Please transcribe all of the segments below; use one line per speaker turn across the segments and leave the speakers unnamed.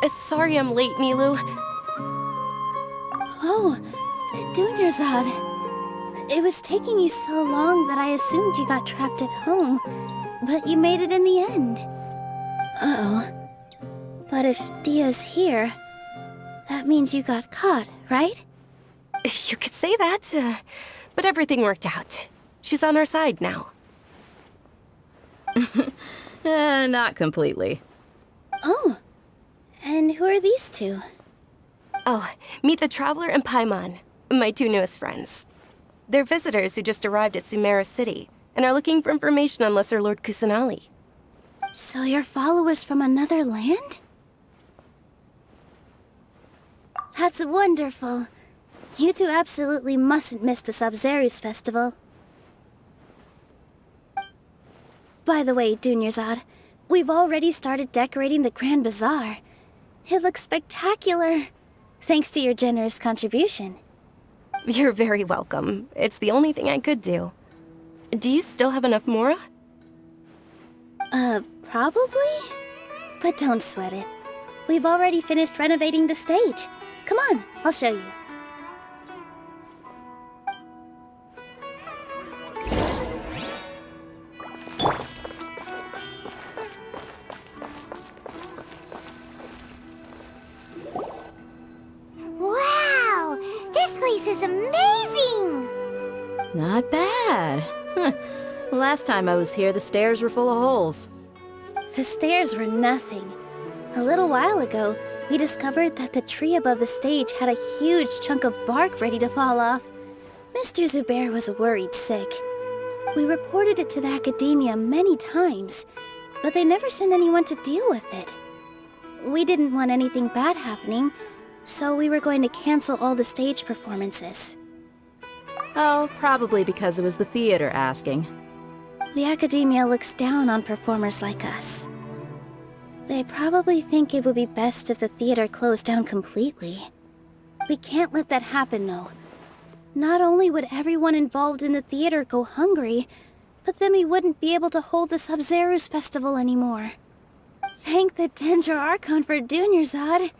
Sorry I'm late, Nilu.
Oh, Dunyarzad. It was taking you so long that I assumed you got trapped at home, but you made it in the end. Uh-oh. But if Dia's here, that means you got caught, right?
You could say that, but everything worked out. She's on our side now.
Not completely.
Oh, and who are these two?
Oh, meet the Traveler and Paimon, my two newest friends. They're visitors who just arrived at Sumeru City and are looking for information on Lesser Lord Kusanali.
So you're followers from another land? That's wonderful. You two absolutely mustn't miss the Sub-Zerus festival. By the way, Dunyarzad, we've already started decorating the Grand Bazaar. It looks spectacular, thanks to your generous contribution.
You're very welcome. It's the only thing I could do. Do you still have enough Mora?
Probably? But don't sweat it. We've already finished renovating the stage. Come on, I'll show you.
Wow! This place is amazing!
Not bad. Last time I was here, the stairs were full of holes.
The stairs were nothing. A little while ago, we discovered that the tree above the stage had a huge chunk of bark ready to fall off. Mr. Zubair was worried sick. We reported it to the academia many times, but they never sent anyone to deal with it. We didn't want anything bad happening, so we were going to cancel all the stage performances.
Oh, probably because it was the theater asking.
The academia looks down on performers like us. They probably think it would be best if the theater closed down completely. We can't let that happen, though. Not only would everyone involved in the theater go hungry, but then we wouldn't be able to hold the Sub-Zerus festival anymore. Thank the Dendro Archon for Dunyarzad.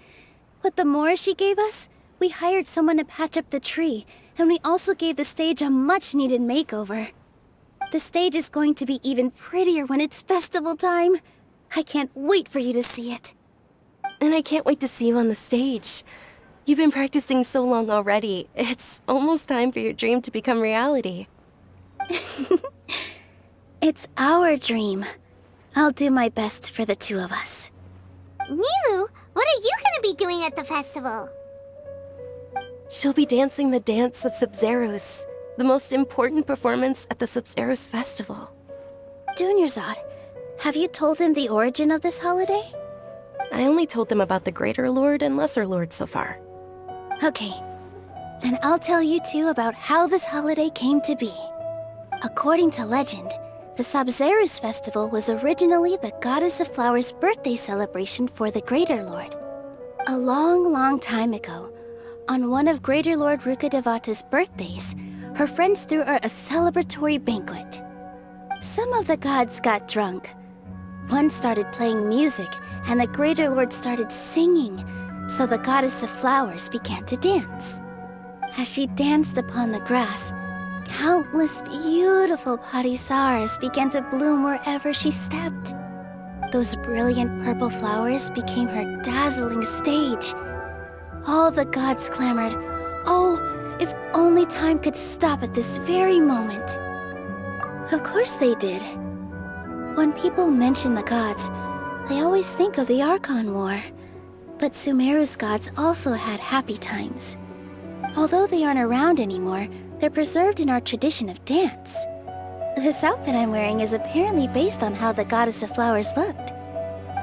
With the Mora she gave us, we hired someone to patch up the tree, and we also gave the stage a much-needed makeover. The stage is going to be even prettier when it's festival time. I can't wait for you to see it.
And I can't wait to see you on the stage. You've been practicing so long already. It's almost time for your dream to become reality.
It's our dream. I'll do my best for the two of us.
Nilu, what are you gonna be doing at the festival?
She'll be dancing the dance of Sub-Zerus, the most important performance at the Sub-Zerus festival.
Dunyarzad, have you told him the origin of this holiday?
I only told them about the Greater Lord and Lesser Lord so far.
Okay, then I'll tell you two about how this holiday came to be. According to legend, the Sub-Zerus festival was originally the Goddess of Flowers' birthday celebration for the Greater Lord. A long, long time ago, on one of Greater Lord Rukkhadevata's birthdays, her friends threw her a celebratory banquet. Some of the gods got drunk. One started playing music, and the Greater Lord started singing, so the Goddess of Flowers began to dance. As she danced upon the grass, countless beautiful parisaras began to bloom wherever she stepped. Those brilliant purple flowers became her dazzling stage. All the gods clamored, "Oh, if only time could stop at this very moment." Of course they did. When people mention the gods, they always think of the Archon War. But Sumeru's gods also had happy times. Although they aren't around anymore, they're preserved in our tradition of dance. This outfit I'm wearing is apparently based on how the Goddess of Flowers looked.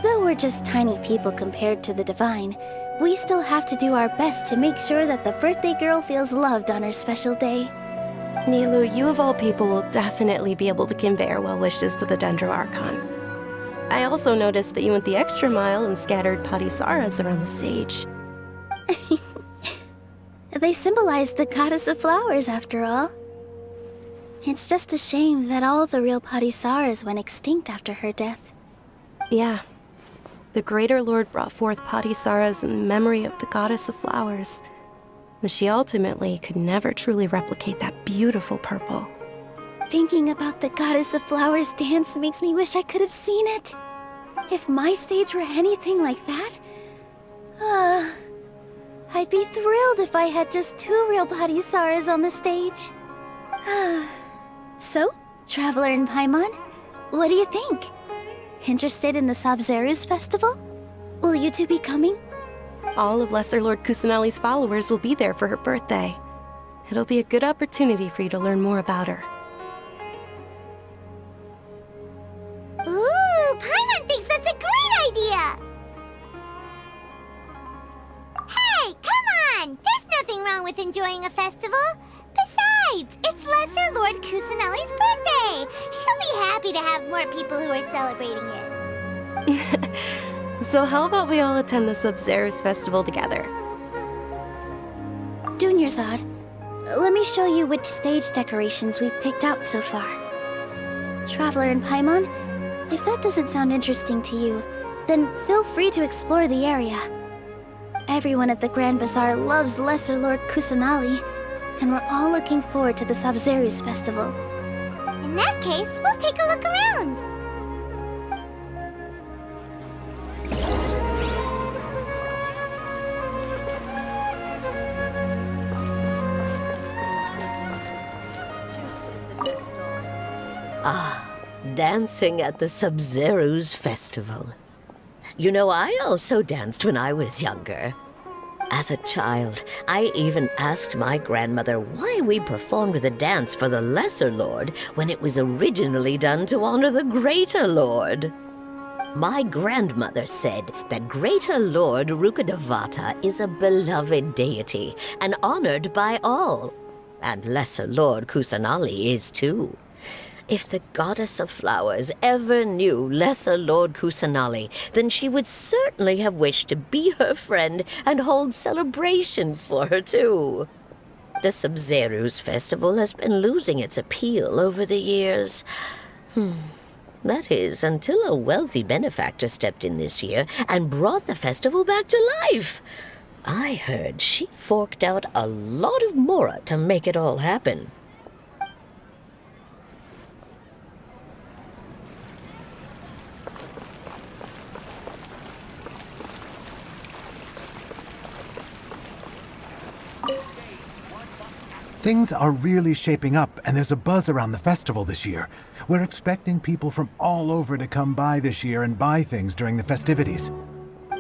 Though we're just tiny people compared to the divine, we still have to do our best to make sure that the birthday girl feels loved on her special day.
Nilu, you of all people will definitely be able to convey our well wishes to the Dendro Archon. I also noticed that you went the extra mile and scattered patisaras around the stage.
They symbolize the Goddess of Flowers, after all. It's just a shame that all the real patisaras went extinct after her death.
Yeah. The Greater Lord brought forth Patisaras in memory of the goddess of flowers, but she ultimately could never truly replicate that beautiful purple.
Thinking about the Goddess of Flowers dance makes me wish I could have seen it. If my stage were anything like that, I'd be thrilled if I had just 2 real Patisaras on the stage. So, Traveler and Paimon, what do you think? Interested in the Sabzeruz festival? Will you two be coming?
All of Lesser Lord Kusanali's followers will be there for her birthday. It'll be a good opportunity for you to learn more about her.
Ooh, Paimon thinks that's a great idea! Hey, come on! There's nothing wrong with enjoying a festival. Besides, it's Lesser Lord Kusanali's birthday. She'll be happy to have more people who are celebrating it.
So how about we all attend the Sabzeruz festival together?
Dunyarzad, let me show you which stage decorations we've picked out so far. Traveler and Paimon, if that doesn't sound interesting to you, then feel free to explore the area. Everyone at the Grand Bazaar loves Lesser Lord Kusanali, and we're all looking forward to the Sabzeruz festival.
In that case, we'll take a look around.
Ah, dancing at the Sabzeruz festival. You know, I also danced when I was younger. As a child, I even asked my grandmother why we performed the dance for the Lesser Lord when it was originally done to honor the Greater Lord. My grandmother said that Greater Lord Rukkhadevata is a beloved deity and honored by all. And Lesser Lord Kusanali is too. If the Goddess of Flowers ever knew Lesser Lord Kusanali, then she would certainly have wished to be her friend and hold celebrations for her too. The Sabzeruz festival has been losing its appeal over the years. That is, until a wealthy benefactor stepped in this year and brought the festival back to life. I heard she forked out a lot of mora to make it all happen.
Things are really shaping up, and there's a buzz around the festival this year. We're expecting people from all over to come by this year and buy things during the festivities.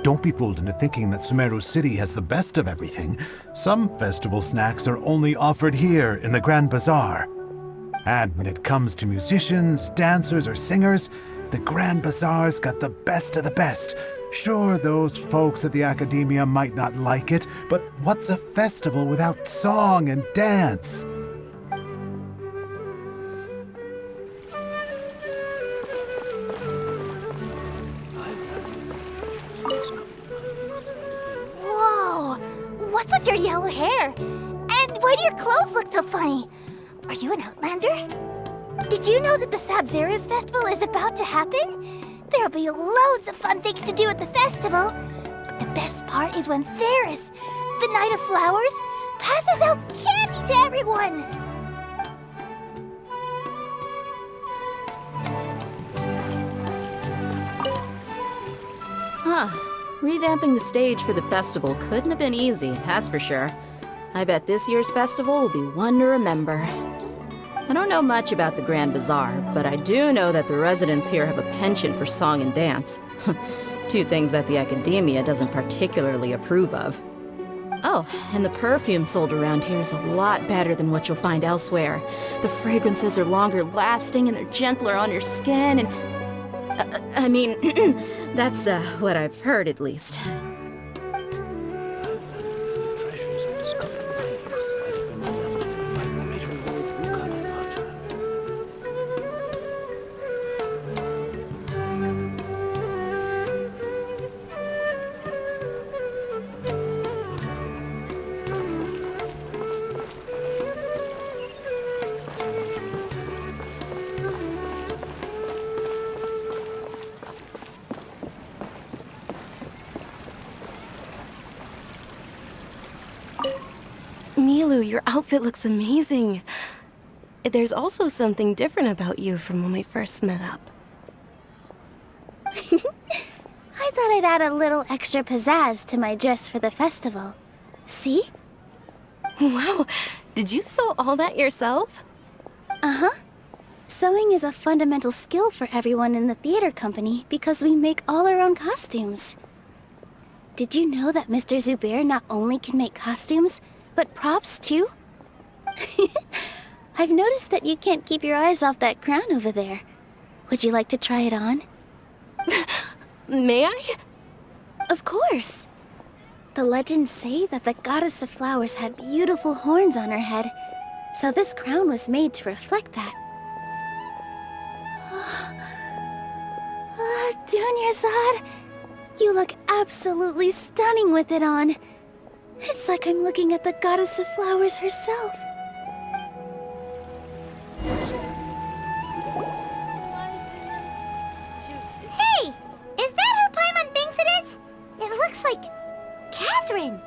Don't be fooled into thinking that Sumeru City has the best of everything. Some festival snacks are only offered here in the Grand Bazaar. And when it comes to musicians, dancers, or singers, the Grand Bazaar's got the best of the best. Sure, those folks at the Academia might not like it, but what's a festival without song and dance?
Whoa! What's with your yellow hair? And why do your clothes look so funny? Are you an Outlander? Did you know that the Sabzeruz festival is about to happen? There'll be loads of fun things to do at the festival. But the best part is when Ferris, the Knight of Flowers, passes out candy to everyone.
Revamping the stage for the festival couldn't have been easy, that's for sure. I bet this year's festival will be one to remember. I don't know much about the Grand Bazaar, but I do know that the residents here have a penchant for song and dance. 2 things that the Academia doesn't particularly approve of. Oh, and the perfume sold around here is a lot better than what you'll find elsewhere. The fragrances are longer lasting and they're gentler on your skin and... I mean, that's what I've heard at least.
Nilou, your outfit looks amazing. There's also something different about you from when we first met up.
I thought I'd add a little extra pizzazz to my dress for the festival. See?
Wow, did you sew all that yourself?
Uh-huh. Sewing is a fundamental skill for everyone in the theater company because we make all our own costumes. Did you know that Mr. Zubair not only can make costumes, but props too? I've noticed that you can't keep your eyes off that crown over there. Would you like to try it on?
May I?
Of course! The legends say that the goddess of flowers had beautiful horns on her head, so this crown was made to reflect that. Dunyarzad, you look absolutely stunning with it on. It's like I'm looking at the goddess of flowers herself.
Hey! Is that who Paimon thinks it is? It looks like Catherine.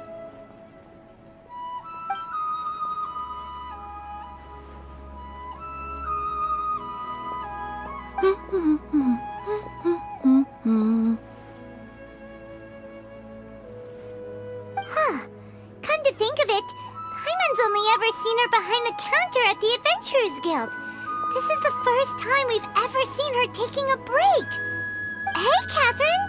Huh. Come to think of it, Paimon's only ever seen her behind the counter at the Adventurers Guild. This is the first time we've ever seen her taking a break. Hey, Catherine!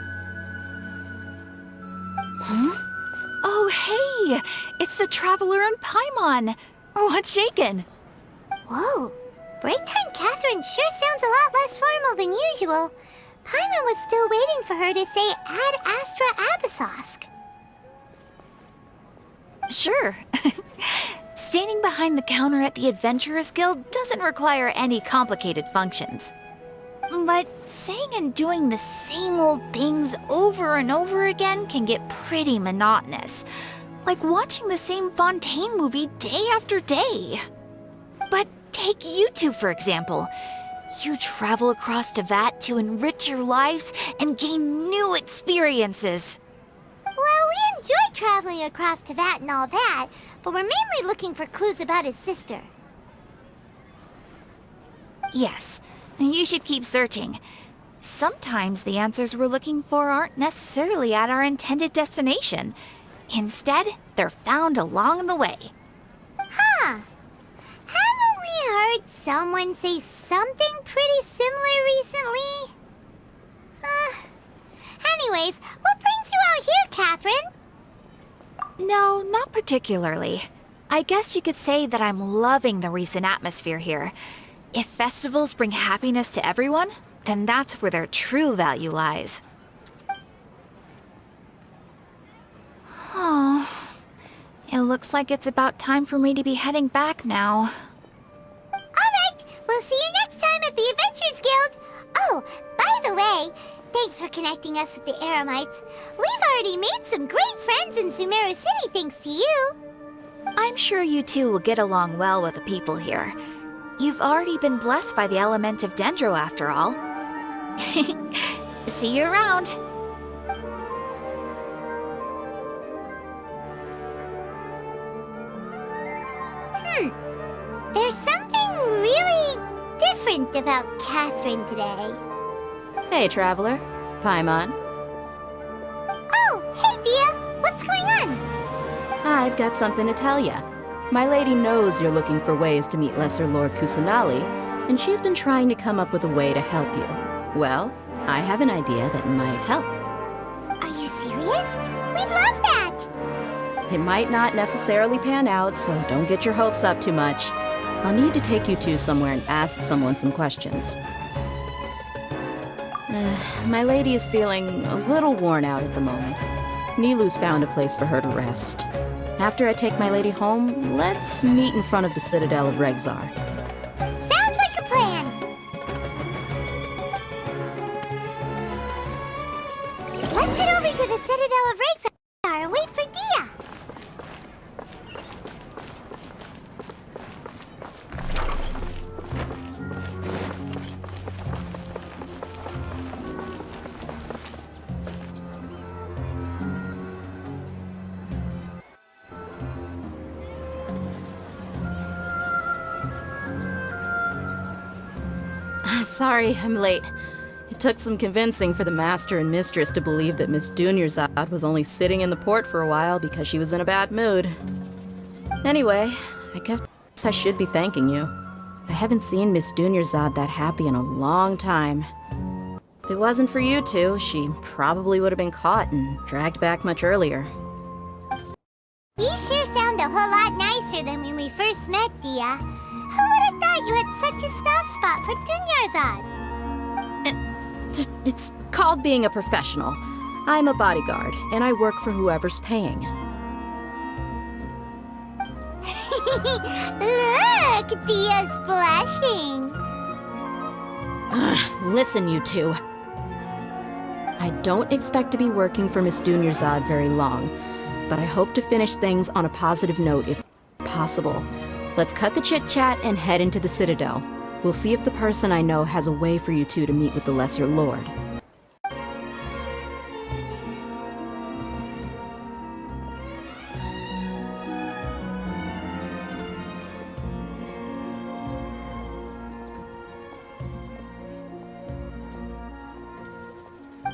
Oh, hey! It's the Traveler and Paimon! What's shaken?
Whoa. Break time Catherine sure sounds a lot less formal than usual. Paimon was still waiting for her to say Ad Astra Abyssosque.
Sure. Standing behind the counter at the Adventurers Guild doesn't require any complicated functions. But saying and doing the same old things over and over again can get pretty monotonous. Like watching the same Fontaine movie day after day. But take you two, for example. You travel across Teyvat to enrich your lives and gain new experiences.
Well, we enjoy traveling across Teyvat and all that, but we're mainly looking for clues about his sister.
Yes, you should keep searching. Sometimes the answers we're looking for aren't necessarily at our intended destination. Instead, they're found along the way.
Huh. Haven't we heard someone say something pretty similar recently? Anyways, what brings you out here, Catherine?
No, not particularly. I guess you could say that I'm loving the recent atmosphere here. If festivals bring happiness to everyone, then that's where their true value lies. Oh, it looks like it's about time for me to be heading back now.
Alright, we'll see you next time at the Adventurers Guild. Oh, by the way, thanks for connecting us with the Eremites. We've already made some great friends in Sumeru City thanks to you.
I'm sure you two will get along well with the people here. You've already been blessed by the element of Dendro after all. See you around.
There's something really different about Catherine today.
Hey, Traveler. Paimon.
Oh, hey, Dia. What's going on?
I've got something to tell ya. My lady knows you're looking for ways to meet Lesser Lord Kusanali, and she's been trying to come up with a way to help you. Well, I have an idea that might help.
Are you serious? We'd love that!
It might not necessarily pan out, so don't get your hopes up too much. I'll need to take you two somewhere and ask someone some questions. My lady is feeling a little worn out at the moment. Nilou's found a place for her to rest. After I take my lady home, let's meet in front of the Citadel of Regzar.
Sounds like a plan! Let's head over to the Citadel of Regzar and wait for Dia!
Sorry, I'm late. It took some convincing for the master and mistress to believe that Miss Dunyarzad was only sitting in the port for a while because she was in a bad mood. Anyway, I guess I should be thanking you. I haven't seen Miss Dunyarzad that happy in a long time. If it wasn't for you two, she probably would have been caught and dragged back much earlier.
You sure sound a whole lot nicer than when we first met, Dia. Who would have thought you had such a soft spot for Dunyarzad?
It's called being a professional. I'm a bodyguard, and I work for whoever's paying.
Look, Dia's blushing.
Listen, you two. I don't expect to be working for Miss Dunyarzad very long, but I hope to finish things on a positive note if possible. Let's cut the chit-chat and head into the Citadel. We'll see if the person I know has a way for you two to meet with the Lesser Lord.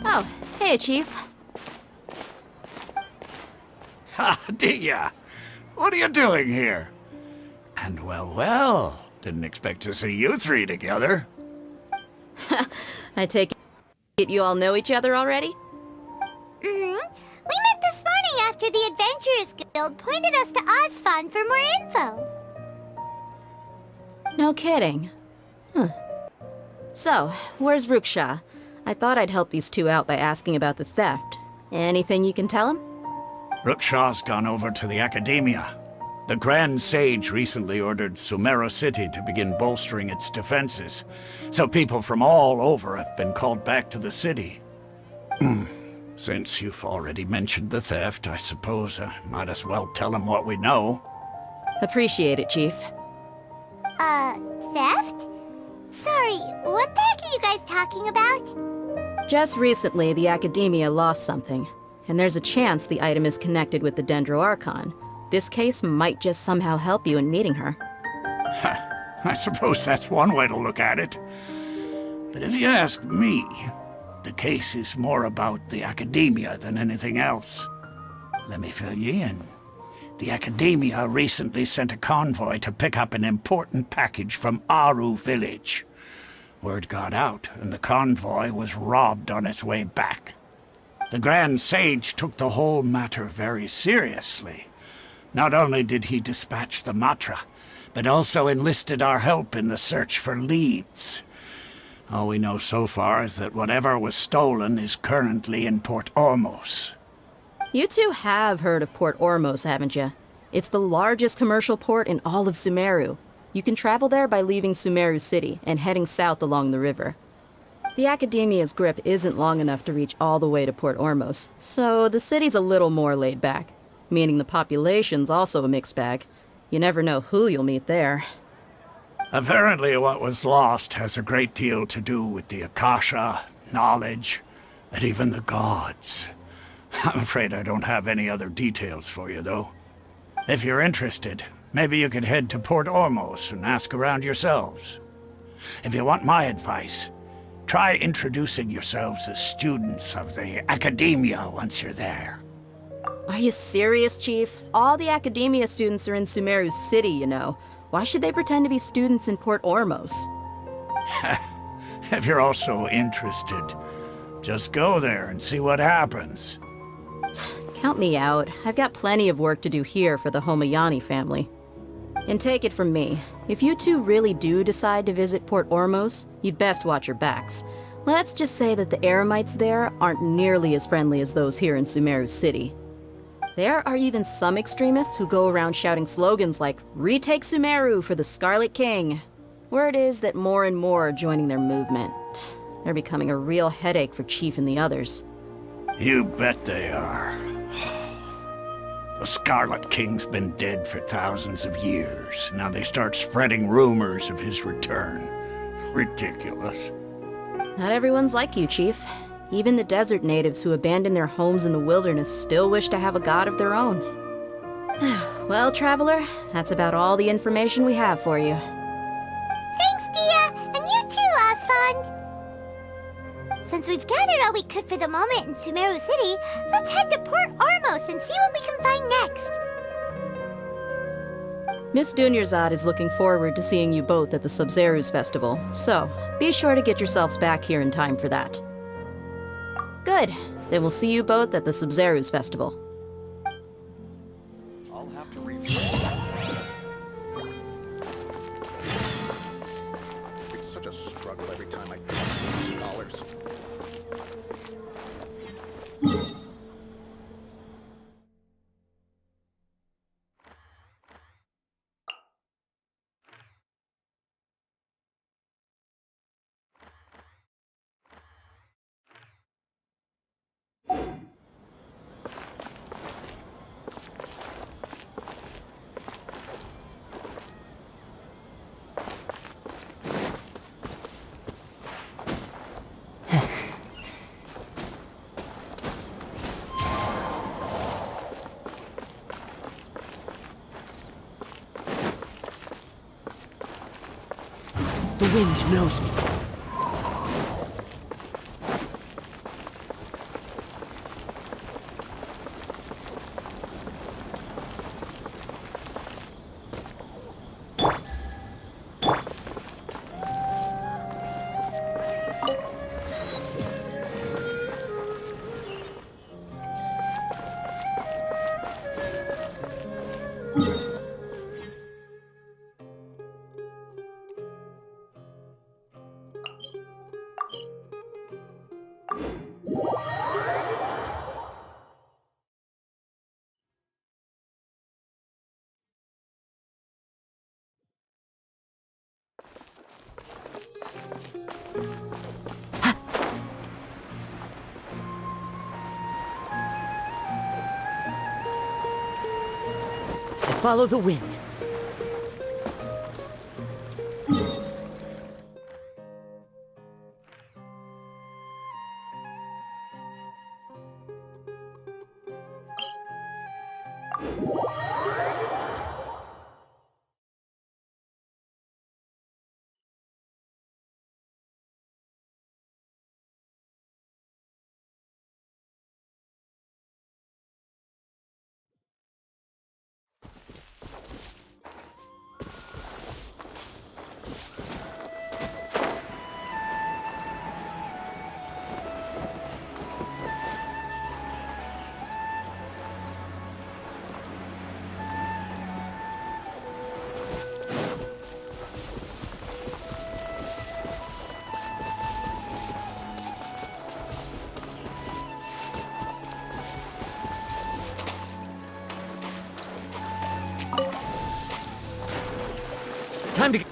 Oh, hey, Chief.
Ha, Dia! What are you doing here? And well, didn't expect to see you three together.
I take it you all know each other already?
We met this morning after the Adventurers Guild pointed us to Osfon for more info.
No kidding. Huh. So, where's Ruksha? I thought I'd help these two out by asking about the theft. Anything you can tell him?
Rukshaw's gone over to the Academia. The Grand Sage recently ordered Sumeru City to begin bolstering its defenses, so people from all over have been called back to the city. Since you've already mentioned the theft, I suppose I might as well tell him what we know.
Appreciate it, Chief.
Theft? Sorry, what the heck are you guys talking about?
Just recently, the Academia lost something, and there's a chance the item is connected with the Dendro Archon. This case might just somehow help you in meeting her.
I suppose that's one way to look at it. But if you ask me, the case is more about the Academia than anything else. Let me fill you in. The Academia recently sent a convoy to pick up an important package from Aru village. Word got out, and the convoy was robbed on its way back. The Grand Sage took the whole matter very seriously. Not only did he dispatch the Matra, but also enlisted our help in the search for leads. All we know so far is that whatever was stolen is currently in Port Ormos.
You two have heard of Port Ormos, haven't you? It's the largest commercial port in all of Sumeru. You can travel there by leaving Sumeru City and heading south along the river. The Academia's grip isn't long enough to reach all the way to Port Ormos, so the city's a little more laid back, meaning the population's also a mixed bag. You never know who you'll meet there.
Apparently what was lost has a great deal to do with the Akasha, knowledge, and even the gods. I'm afraid I don't have any other details for you, though. If you're interested, maybe you could head to Port Ormos and ask around yourselves. If you want my advice, try introducing yourselves as students of the Academia once you're there.
Are you serious, Chief? All the Academia students are in Sumeru City, you know. Why should they pretend to be students in Port Ormos?
If you're also interested, just go there and see what happens.
Count me out. I've got plenty of work to do here for the Homayani family. And take it from me, if you two really do decide to visit Port Ormos, you'd best watch your backs. Let's just say that the Eremites there aren't nearly as friendly as those here in Sumeru City. There are even some extremists who go around shouting slogans like, "Retake Sumeru for the Scarlet King." Word is that more and more are joining their movement. They're becoming a real headache for Chief and the others.
You bet they are. The Scarlet King's been dead for thousands of years. Now they start spreading rumors of his return. Ridiculous.
Not everyone's like you, Chief. Even the desert natives who abandoned their homes in the wilderness still wish to have a god of their own. Well, Traveler, that's about all the information we have for you.
Thanks, Dia! And you too, Osfon! land. Since we've gathered all we could for the moment in Sumeru City, let's head to Port Ormos and see what we can find next.
Miss Dunyarzad is looking forward to seeing you both at the Sub-Zeru's festival, so be sure to get yourselves back here in time for that. Good. Then we'll see you both at the Sub-Zeru's festival.
I'll have to refresh that list. It's such a struggle every time I talk to the scholars.
The wind knows me. Follow the wind. Time to get...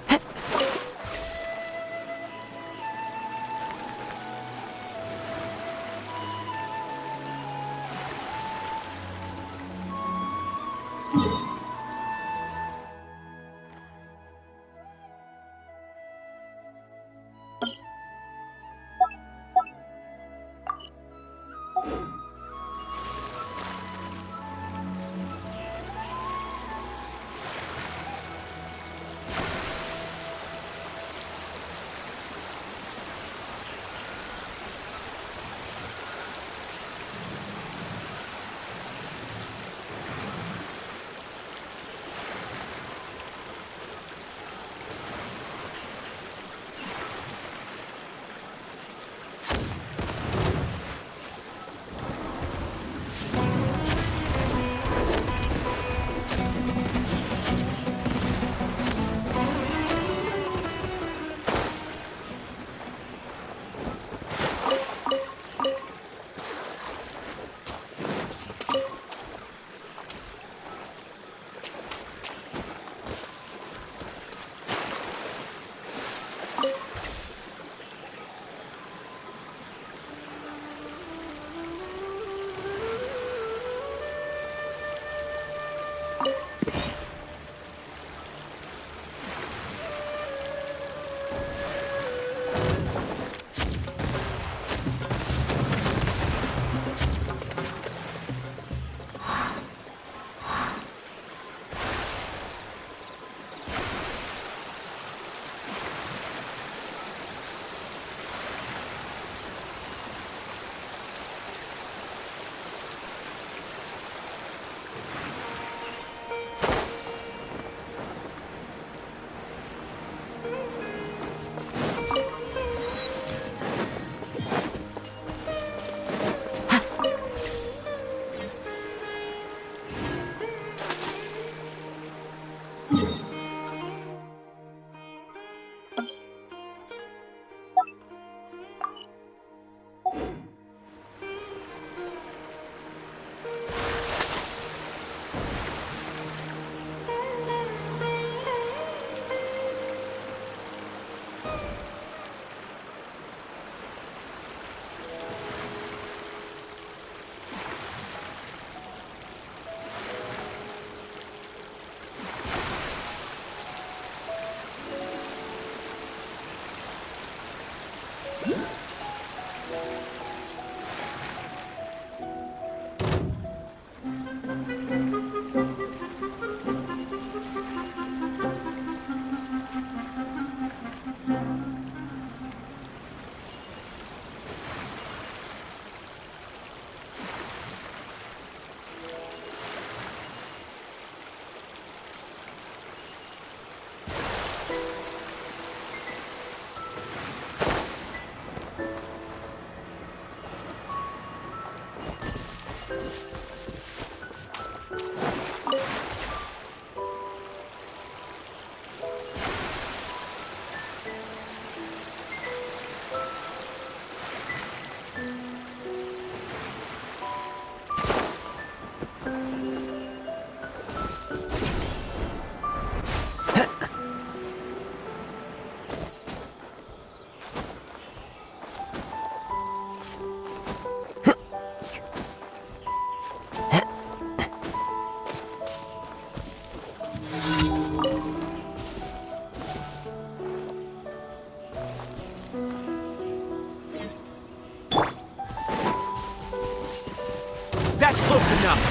That's close enough.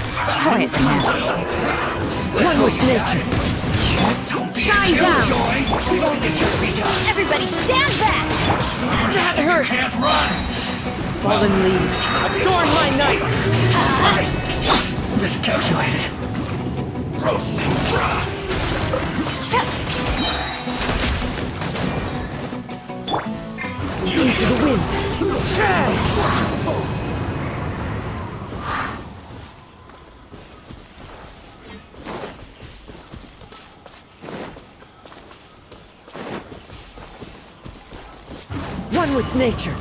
Quiet now. One with nature. Shine down.
Everybody stand back!
That hurts.
Can't run!
Fallen leaves. Adorn my night.
Miscalculated. Roasting fry.
Into the wind. One with nature.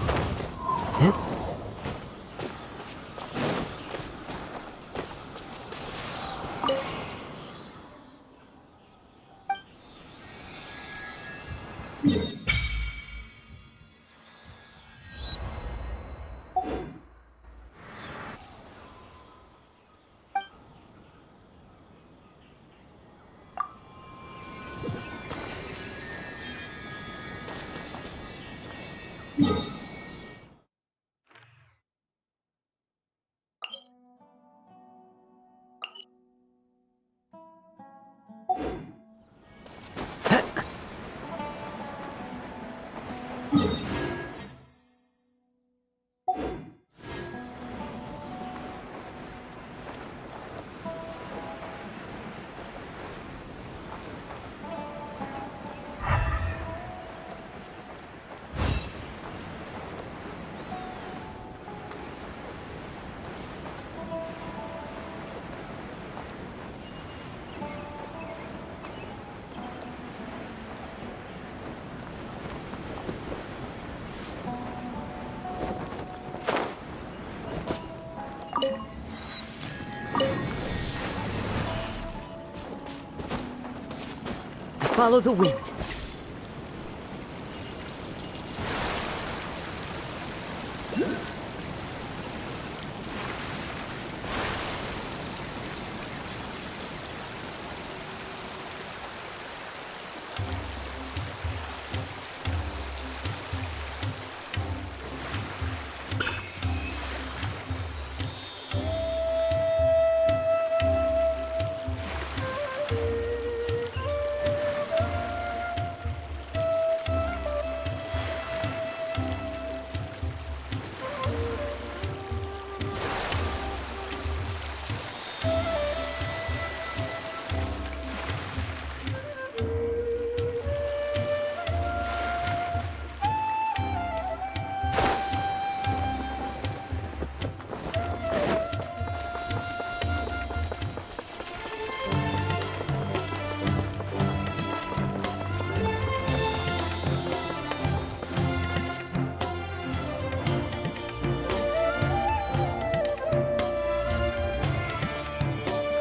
Follow the wind.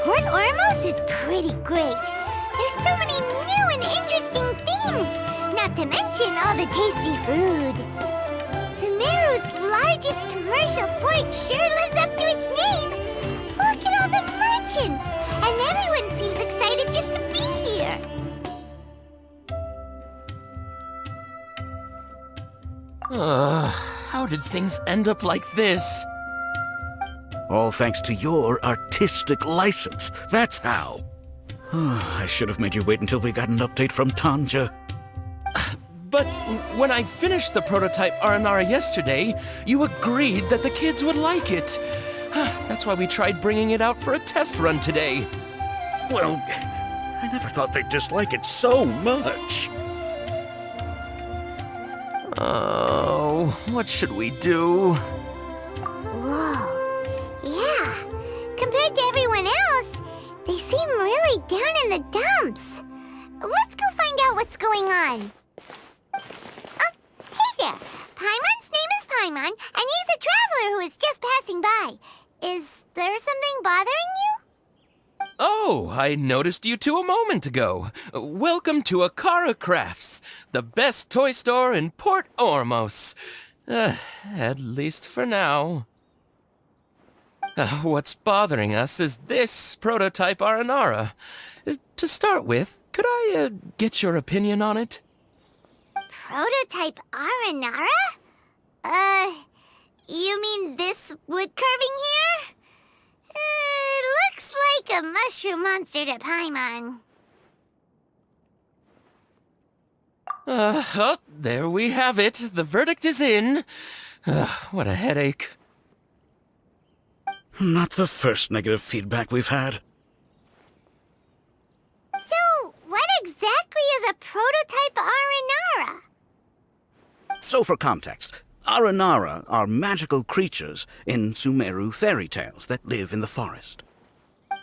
Port Ormos is pretty great. There's so many new and interesting things, not to mention all the tasty food. Sumeru's largest commercial port sure lives up to its name. Look at all the merchants, and everyone seems excited just to be here.
How did things end up like this?
All thanks to your artistic license. That's how. I should have made you wait until we got an update from Tanja.
But when I finished the prototype Aranara yesterday, you agreed that the kids would like it. That's why we tried bringing it out for a test run today.
Well, I never thought they'd dislike it so much.
Oh, what should we do?
Whoa. Yeah. Compared to everyone else, they seem really down in the dumps. Let's go find out what's going on. Hey there. Paimon's name is Paimon, and he's a traveler who is just passing by. Is there something bothering you?
Oh, I noticed you two a moment ago. Welcome to Akara Crafts, the best toy store in Port Ormos. At least for now. What's bothering us is this prototype Aranara. To start with, could I get your opinion on it?
Prototype Aranara? You mean this wood carving here? It looks like a mushroom monster to Paimon.
Oh, there we have it. The verdict is in. What a headache.
Not the first negative feedback we've had.
So, what exactly is a prototype Aranara?
So for context, Aranara are magical creatures in Sumeru fairy tales that live in the forest.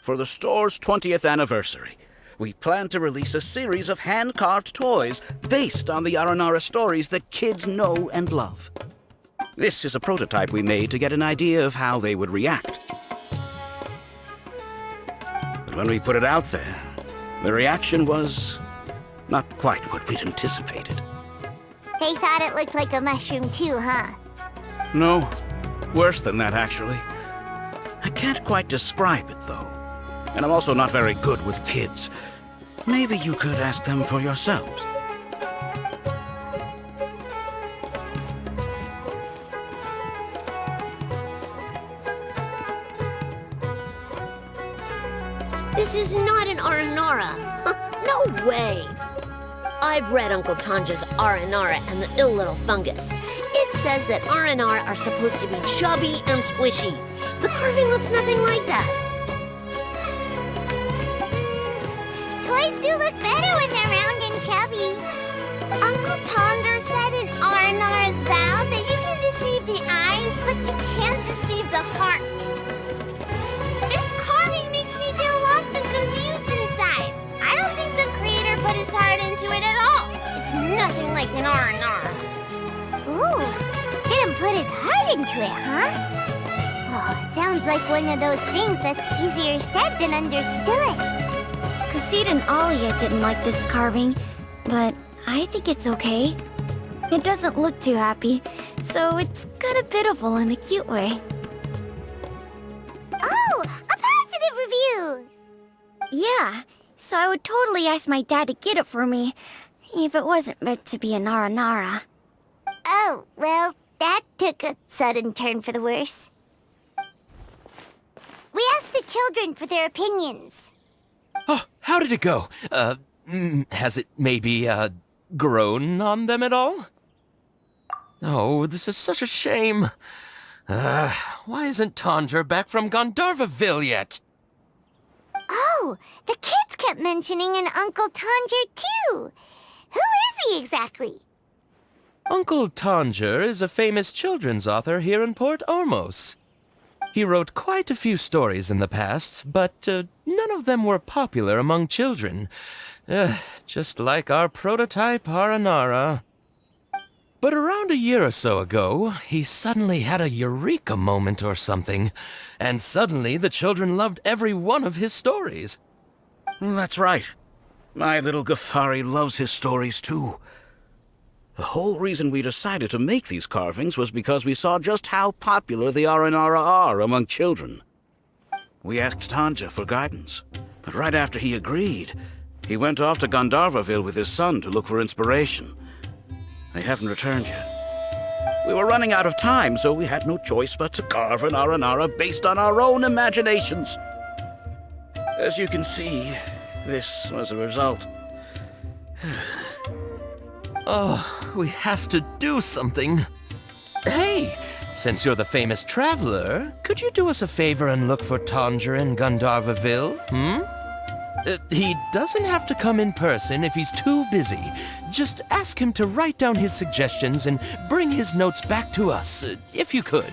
For the store's 20th anniversary, we plan to release a series of hand-carved toys based on the Aranara stories that kids know and love. This is a prototype we made to get an idea of how they would react. But when we put it out there, the reaction was not quite what we'd anticipated.
They thought it looked like a mushroom too, huh?
No, worse than that, actually. I can't quite describe it, though. And I'm also not very good with kids. Maybe you could ask them for yourselves.
This is not an Aranara. No way. I've read Uncle Tanja's Aranara and the Ill Little Fungus. It says that Aranara are supposed to be chubby and squishy. The carving looks nothing like that.
Toys do look better when they're round and chubby. Uncle Tonder said in Aranara's vow that you can deceive the eyes, but you can't deceive the heart. This carving makes me feel lost and confused inside. I don't think the creator put his heart into it at all. It's nothing like an Aranara. Ooh, didn't put his heart into it, huh? Oh, sounds like one of those things that's easier said than understood.
Kasid and Alia didn't like this carving, but I think it's okay. It doesn't look too happy, so it's kind of pitiful in a cute way.
Oh, a positive review!
Yeah, so I would totally ask my dad to get it for me, if it wasn't meant to be a Nara.
Oh, well, that took a sudden turn for the worse. We asked the children for their opinions.
Oh, how did it go? Has it maybe, grown on them at all? Oh, this is such a shame. Why isn't Tandra back from Gandharvaville yet?
Oh, the kids kept mentioning an Uncle Tanger, too. Who is he exactly?
Uncle Tanger is a famous children's author here in Port Ormos. He wrote quite a few stories in the past, but none of them were popular among children. Just like our prototype Aranara. But around a year or so ago, he suddenly had a eureka moment or something, and suddenly the children loved every one of his stories.
That's right. My little Ghaffari loves his stories too. The whole reason we decided to make these carvings was because we saw just how popular the Aranara are among children. We asked Tanja for guidance, but right after he agreed, he went off to Gandharvaville with his son to look for inspiration. They haven't returned yet. We were running out of time, so we had no choice but to carve an aranara based on our own imaginations. As you can see, this was a result.
Oh, we have to do something. Hey, since you're the famous traveler, could you do us a favor and look for Tanger in Gandharvaville, he doesn't have to come in person if he's too busy. Just ask him to write down his suggestions and bring his notes back to us, if you could.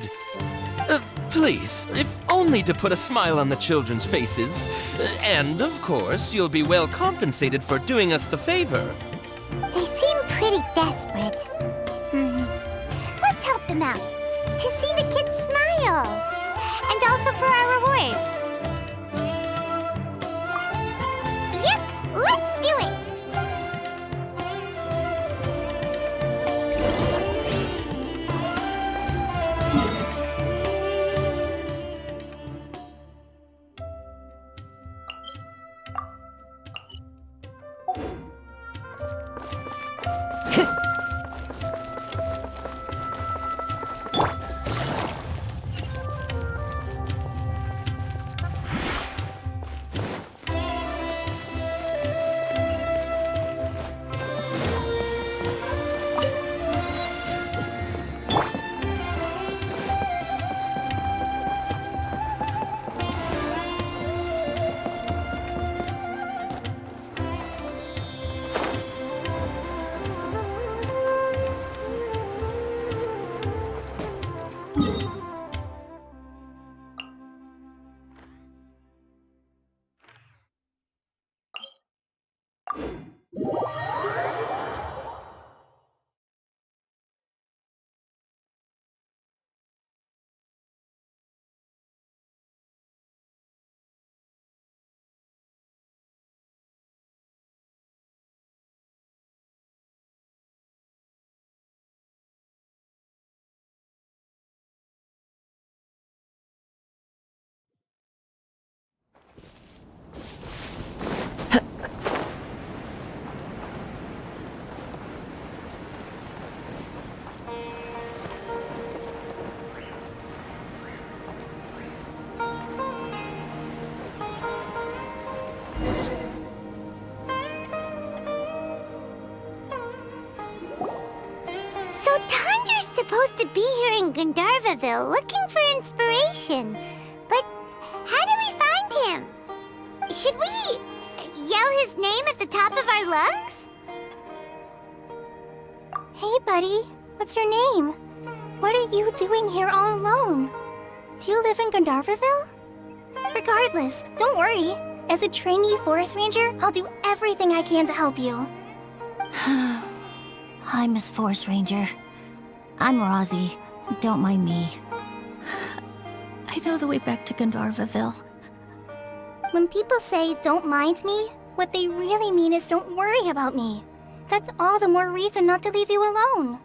Please, if only to put a smile on the children's faces. And, of course, you'll be well compensated for doing us the favor.
They seem pretty desperate. Let's help them out. To see the kids smile. And also for our reward. Yep, let's do it! Supposed to be here in Gandharvaville looking for inspiration. But how do we find him? Should we yell his name at the top of our lungs? Hey, buddy. What's your name? What are you doing here all alone? Do you live in Gandharvaville? Regardless, don't worry. As a trainee forest ranger, I'll do everything I can to help you.
Hi, Miss Forest Ranger. I'm Rozzy. Don't mind me. I know the way back to Gandharvaville.
When people say, don't mind me, what they really mean is don't worry about me. That's all the more reason not to leave you alone.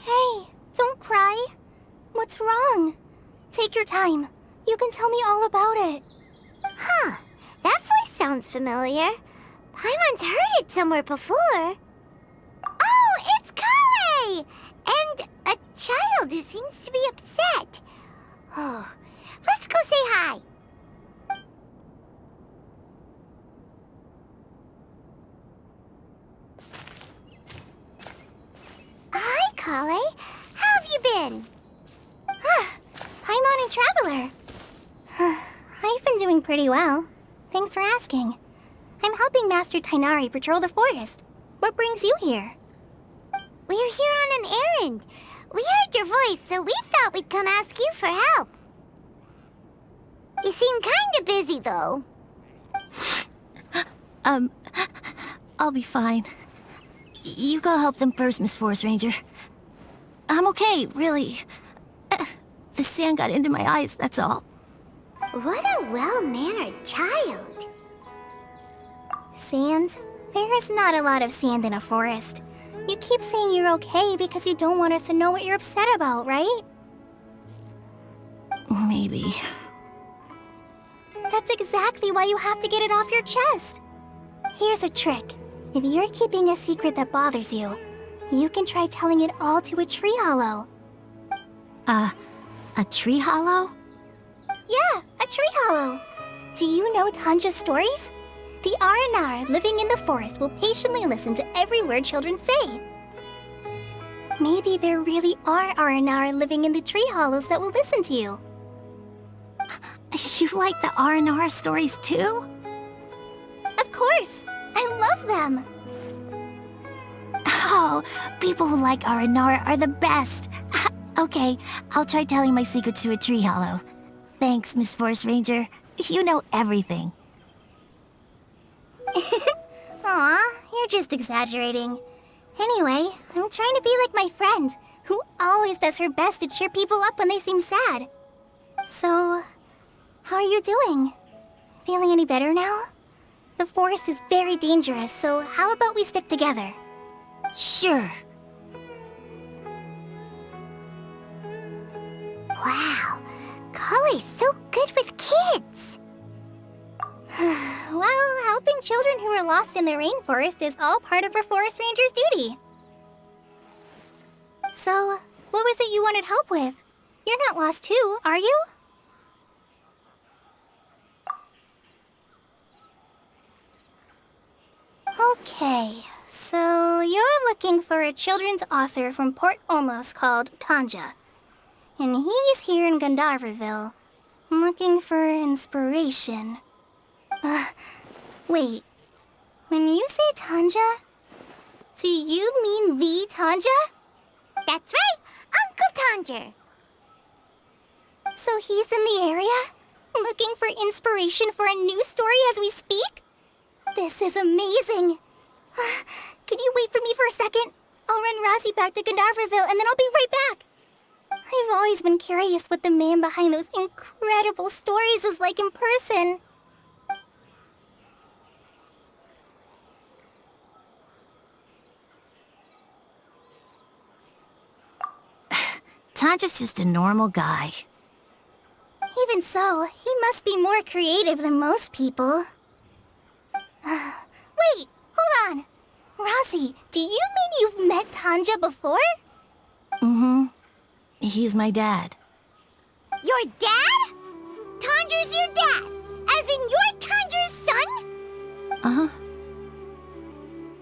Hey, don't cry. What's wrong? Take your time. You can tell me all about it. Huh. That voice sounds familiar. Paimon's heard it somewhere before. Oh, it's Kale! And a child who seems to be upset. Oh, let's go say hi. Hi, Kale. How have you been? Paimon and Traveler. I've been doing pretty well. Thanks for asking. I'm helping Master Tainari patrol the forest. What brings you here? We're here on an errand. We heard your voice, so we thought we'd come ask you for help. You seem kinda busy, though.
I'll be fine. You go help them first, Miss Forest Ranger. I'm okay, really. The sand got into my eyes, that's all.
What a well-mannered child. Sand? There is not a lot of sand in a forest. You keep saying you're okay because you don't want us to know what you're upset about, right?
Maybe.
That's exactly why you have to get it off your chest. Here's a trick. If you're keeping a secret that bothers you, you can try telling it all to a tree hollow.
A tree hollow?
Yeah, a tree hollow. Do you know Tanja's stories? The Aranara living in the forest will patiently listen to every word children say. Maybe there really are Aranara living in the tree hollows that will listen to you.
You like the R&R stories too?
Of course! I love them!
Oh, people who like R&R are the best. Okay, I'll try telling my secrets to a tree hollow. Thanks, Miss Forest Ranger. You know everything.
Aw, you're just exaggerating. Anyway, I'm trying to be like my friend, who always does her best to cheer people up when they seem sad. So, how are you doing? Feeling any better now? The forest is very dangerous, so how about we stick together?
Sure.
Wow, Kale's so good with kids! Well, helping children who are lost in the rainforest is all part of a forest ranger's duty. So, what was it you wanted help with? You're not lost too, are you? Okay, so you're looking for a children's author from Port Olmos called Tanja. And he's here in Gandharvaville, looking for inspiration. Wait. When you say Tanja, do you mean the Tanja? That's right, Uncle Tanja. So he's in the area, looking for inspiration for a new story as we speak? This is amazing. Could you wait for me for a second? I'll run Razzie back to Gandharvaville and then I'll be right back. I've always been curious what the man behind those incredible stories is like in person.
Tanja's just a normal guy.
Even so, he must be more creative than most people. Wait, hold on. Razzie, do you mean you've met Tanja before?
Mm-hmm. He's my dad.
Your dad? Tanja's your dad? As in you're Tanja's son?
Uh-huh.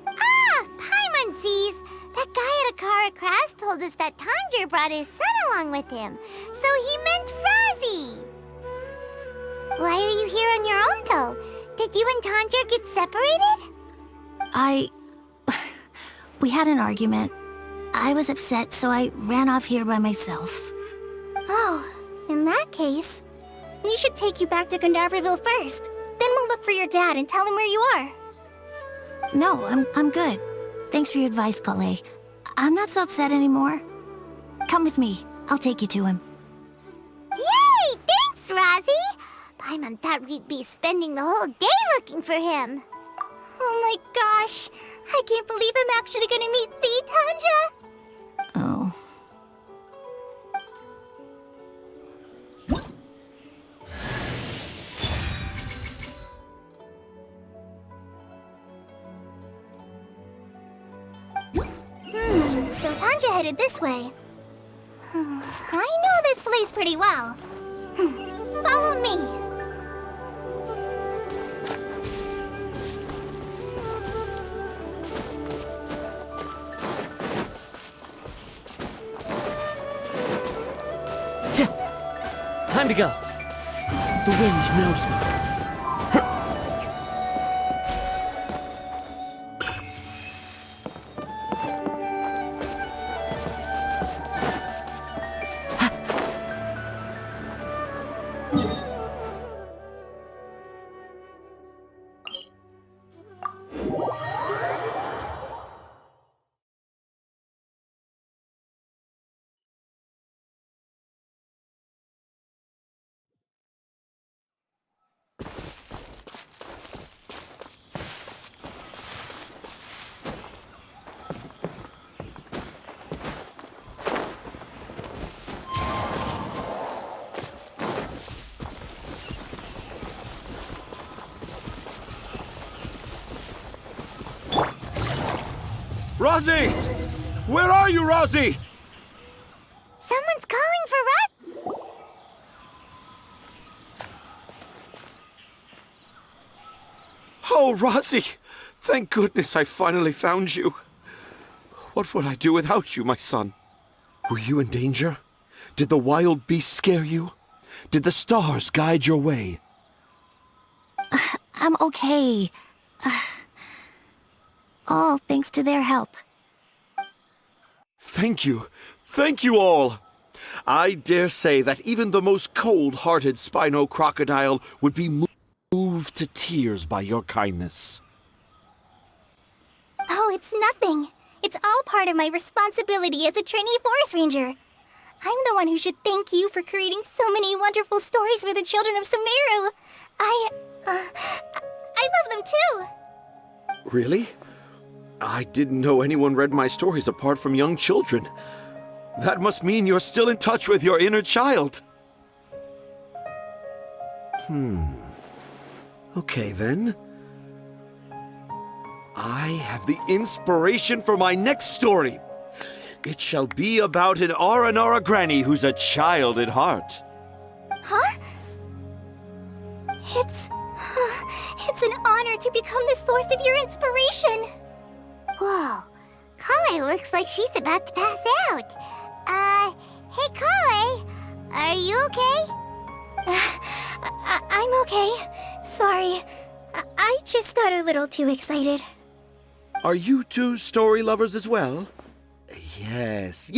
Ah, Paimon sees. That guy at Akara Crash told us that Tanja brought his son along with him. So he meant Razzie. Why are you here on your own, though? Did you and Tanja get separated?
We had an argument. I was upset, so I ran off here by myself.
Oh, in that case, we should take you back to Gandharvaville first. Then we'll look for your dad and tell him where you are.
No, I'm good. Thanks for your advice, Kale. I'm not so upset anymore. Come with me. I'll take you to him.
Yay! Thanks, Razzie! Paimon thought we'd be spending the whole day looking for him. Oh my gosh! I can't believe I'm actually gonna meet the Tanja!
Oh.
So Tanja headed this way. I know this place pretty well. Follow me.
Time to go. The wind knows me.
Rosie! Where are you, Rosie?
Someone's calling for us!
Oh, Rosie! Thank goodness I finally found you. What would I do without you, my son? Were you in danger? Did the wild beasts scare you? Did the stars guide your way?
I'm okay. All thanks to their help.
Thank you. Thank you all. I dare say that even the most cold-hearted Spino crocodile would be moved to tears by your kindness.
Oh, it's nothing. It's all part of my responsibility as a trainee forest ranger. I'm the one who should thank you for creating so many wonderful stories for the children of Sumeru. I love them too.
Really? I didn't know anyone read my stories apart from young children. That must mean you're still in touch with your inner child. Okay then. I have the inspiration for my next story. It shall be about an Aranara granny who's a child at heart.
Huh? It's an honor to become the source of your inspiration. Whoa, Kale looks like she's about to pass out. Hey Kale, are you okay? I'm okay. Sorry, I just got a little too excited.
Are you two story lovers as well? Yes.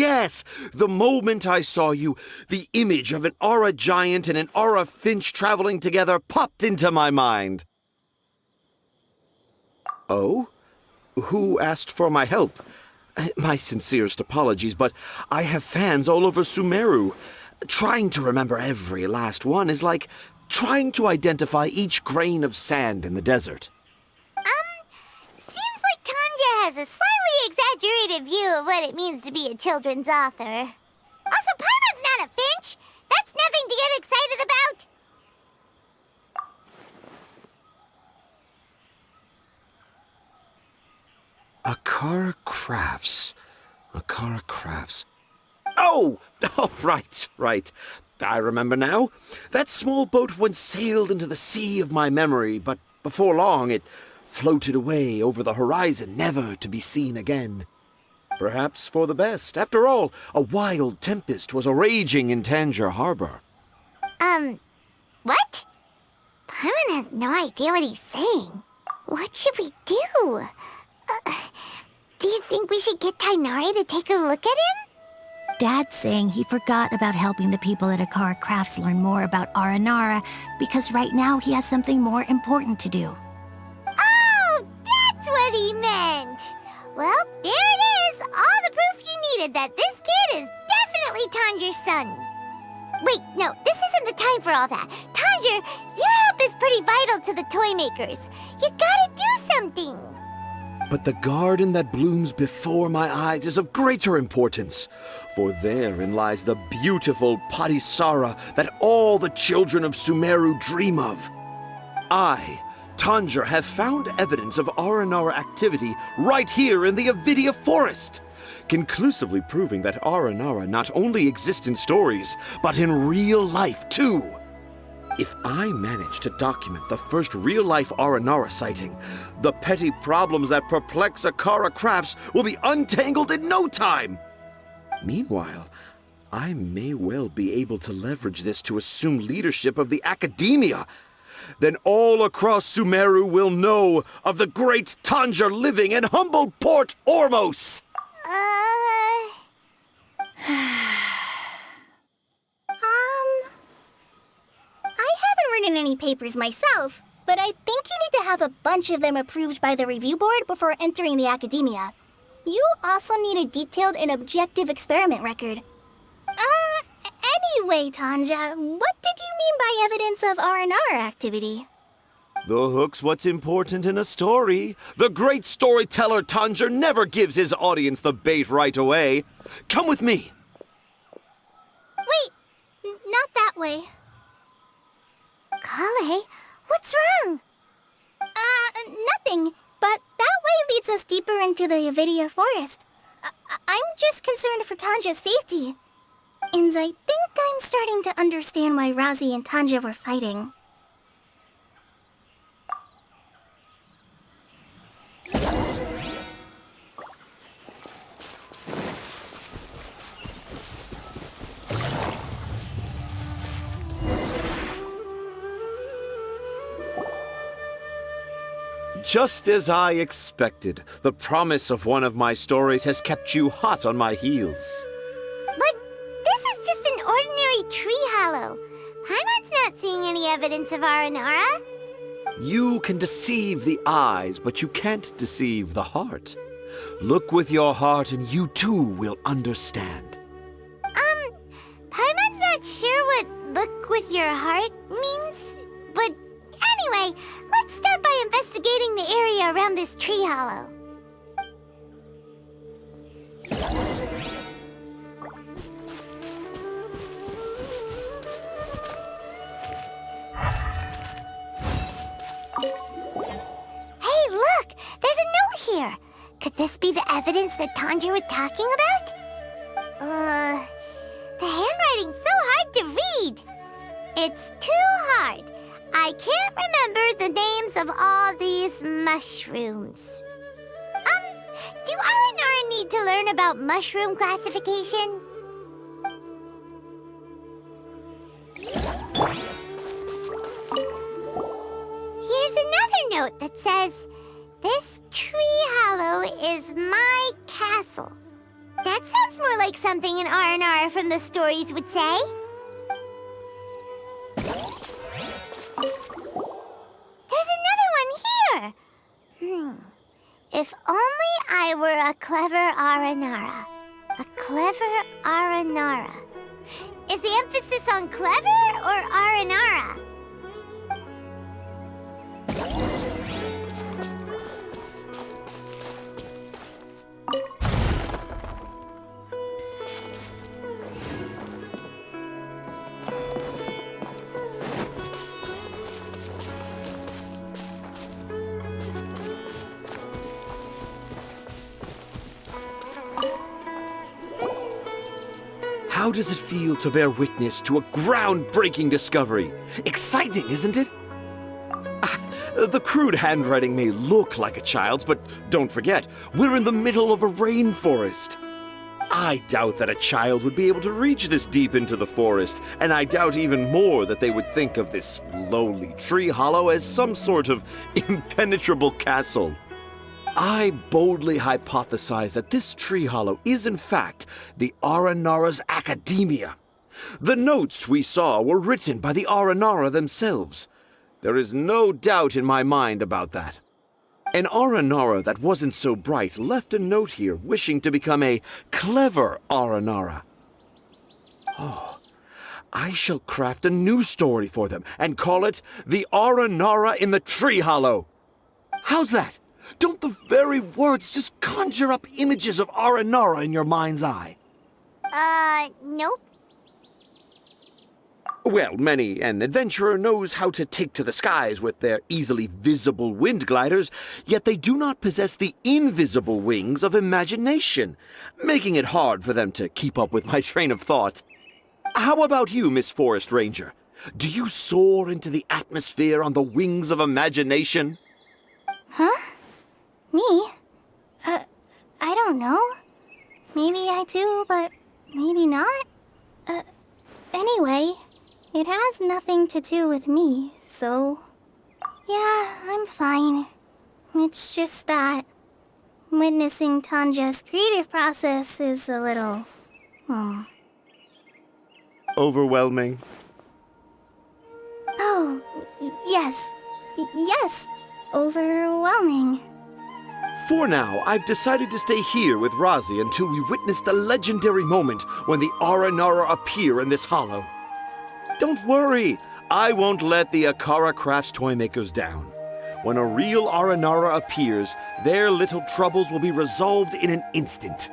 The moment I saw you, the image of an aura giant and an aura finch traveling together popped into my mind. Oh? Who asked for my help? My sincerest apologies, but I have fans all over Sumeru. Trying to remember every last one is like trying to identify each grain of sand in the desert.
Seems like Tanja has a slightly exaggerated view of what it means to be a children's author. Also, Paimon's not a finch. That's nothing to get excited about.
Akara Crafts. Oh, right. I remember now. That small boat once sailed into the sea of my memory, but before long it floated away over the horizon, never to be seen again. Perhaps for the best. After all, a wild tempest was a-raging in Tangier Harbor.
What? Paimon has no idea what he's saying. What should we do? Do you think we should get Tainari to take a look at him?
Dad's saying he forgot about helping the people at Akara Crafts learn more about Aranara because right now he has something more important to do.
Oh, that's what he meant! Well, there it is! All the proof you needed that this kid is definitely Tanger's son. Wait, no, this isn't the time for all that. Tanger, your help is pretty vital to the toy makers. You gotta do something!
But the garden that blooms before my eyes is of greater importance, for therein lies the beautiful Patisara that all the children of Sumeru dream of. I, Tanger, have found evidence of Aranara activity right here in the Avidia forest, conclusively proving that Aranara not only exists in stories, but in real life too. If I manage to document the first real-life Aranara sighting, the petty problems that perplex Akara Crafts will be untangled in no time. Meanwhile, I may well be able to leverage this to assume leadership of the academia. Then all across Sumeru will know of the great Tanger living in humble Port Ormos.
I haven't written any papers myself, but I think you need to have a bunch of them approved by the review board before entering the academia. You also need a detailed and objective experiment record. Anyway, Tanja, what did you mean by evidence of Aranara activity?
The hook's what's important in a story. The great storyteller Tanger never gives his audience the bait right away. Come with me.
Wait, not that way. Kale, what's wrong? Nothing, but that way leads us deeper into the Avidia forest. I'm just concerned for Tanja's safety. And I think I'm starting to understand why Razi and Tanja were fighting.
Just as I expected, the promise of one of my stories has kept you hot on my heels.
But this is just an ordinary tree hollow. Paimon's not seeing any evidence of Aranara.
You can deceive the eyes, but you can't deceive the heart. Look with your heart and you too will understand.
Paimon's not sure what look with your heart means. But anyway, let's start by investigating the area around this tree hollow. Hey, look! There's a note here! Could this be the evidence that Tanja was talking about? The handwriting's so hard to read! It's too hard. I can't remember the names of all these mushrooms. Do Aranara need to learn about mushroom classification? Here's another note that says, "This tree hollow is my castle." That sounds more like something an Aranara from the stories would say. There's another one here! If only I were a clever Aranara. A clever Aranara. Is the emphasis on clever or Aranara?
How does it feel to bear witness to a groundbreaking discovery? Exciting, isn't it? The crude handwriting may look like a child's, but don't forget, we're in the middle of a rainforest. I doubt that a child would be able to reach this deep into the forest, and I doubt even more that they would think of this lowly tree hollow as some sort of impenetrable castle. I boldly hypothesize that this tree hollow is in fact the Aranara's academia. The notes we saw were written by the Aranara themselves. There is no doubt in my mind about that. An Aranara that wasn't so bright left a note here wishing to become a clever Aranara. Oh, I shall craft a new story for them and call it The Aranara in the Tree Hollow. How's that? Don't the very words just conjure up images of Aranara in your mind's eye?
Nope.
Well, many an adventurer knows how to take to the skies with their easily visible wind gliders, yet they do not possess the invisible wings of imagination, making it hard for them to keep up with my train of thought. How about you, Miss Forest Ranger? Do you soar into the atmosphere on the wings of imagination?
Huh? Me? I don't know. Maybe I do, but maybe not. Anyway, it has nothing to do with me, so... Yeah, I'm fine. It's just that witnessing Tanja's creative process is a little...
Overwhelming.
Oh, yes. Yes. Overwhelming.
For now, I've decided to stay here with Razi until we witness the legendary moment when the Aranara appear in this hollow. Don't worry, I won't let the Akara Crafts toymakers down. When a real Aranara appears, their little troubles will be resolved in an instant.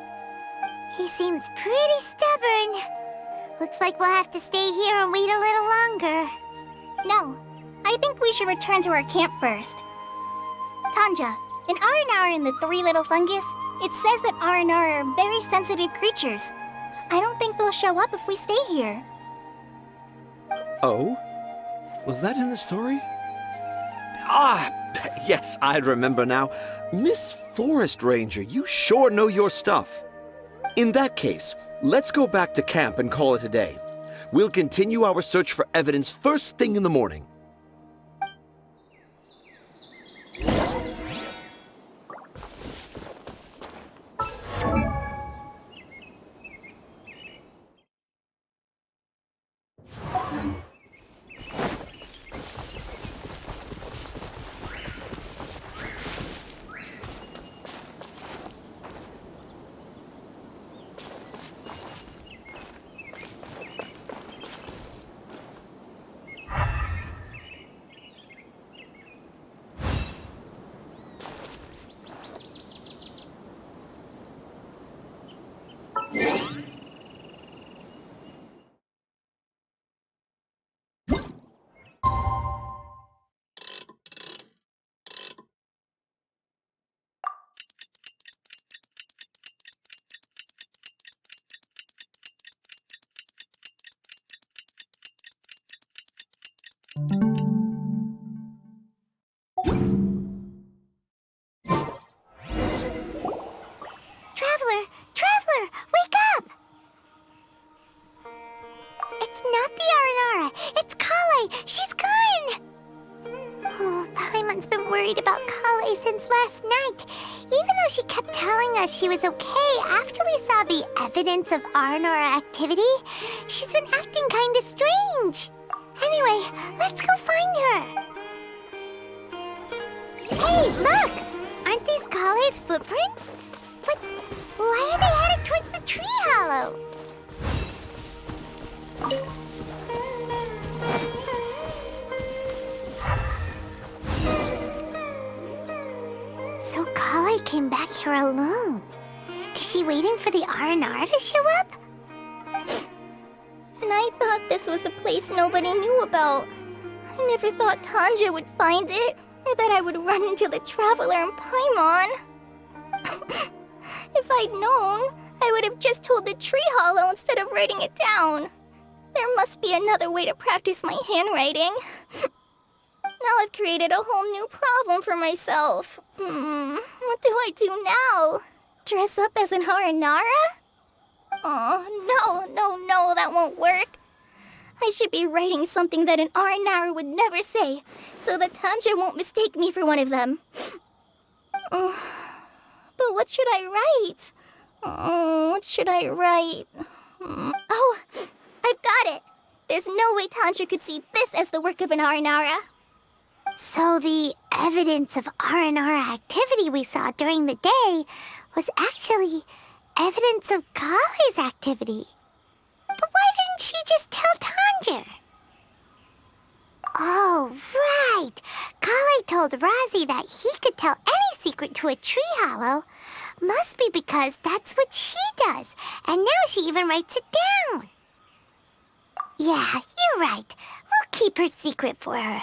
He seems pretty stubborn. Looks like we'll have to stay here and wait a little longer. No, I think we should return to our camp first. Tanja, In Aranara and the Three Little Fungus, it says that Aranara are very sensitive creatures. I don't think they'll show up if we stay here.
Oh? Was that in the story? Ah, yes, I remember now. Miss Forest Ranger, you sure know your stuff. In that case, let's go back to camp and call it a day. We'll continue our search for evidence first thing in the morning.
Traveler, wake up! It's not the Aranara, it's Kale! She's gone! Oh, Paimon's been worried about Kale since last night. Even though she kept telling us she was okay after we saw the evidence of Aranara activity, she's been acting kinda strange. Anyway, let's go find her. Hey, look! Aren't these Kale's footprints? But why are they headed towards the tree hollow? So Kale came back here alone. Is she waiting for the Aranara to show up? And I thought this was a place nobody knew about. I never thought Tanja would find it, or that I would run into the Traveler and Paimon. If I'd known, I would have just told the tree hollow instead of writing it down. There must be another way to practice my handwriting. Now I've created a whole new problem for myself. What do I do now? Dress up as an Aranara? Oh, no, that won't work. I should be writing something that an Aranara would never say, so that Tanja won't mistake me for one of them. But what should I write? What should I write? Oh, I've got it! There's no way Tanja could see this as the work of an Aranara. So the evidence of Aranara activity we saw during the day was actually evidence of Kale's activity. But why didn't she just tell Tanja? Oh, right! Kale told Razi that he could tell any secret to a tree hollow. Must be because that's what she does, and now she even writes it down. Yeah, you're right. We'll keep her secret for her.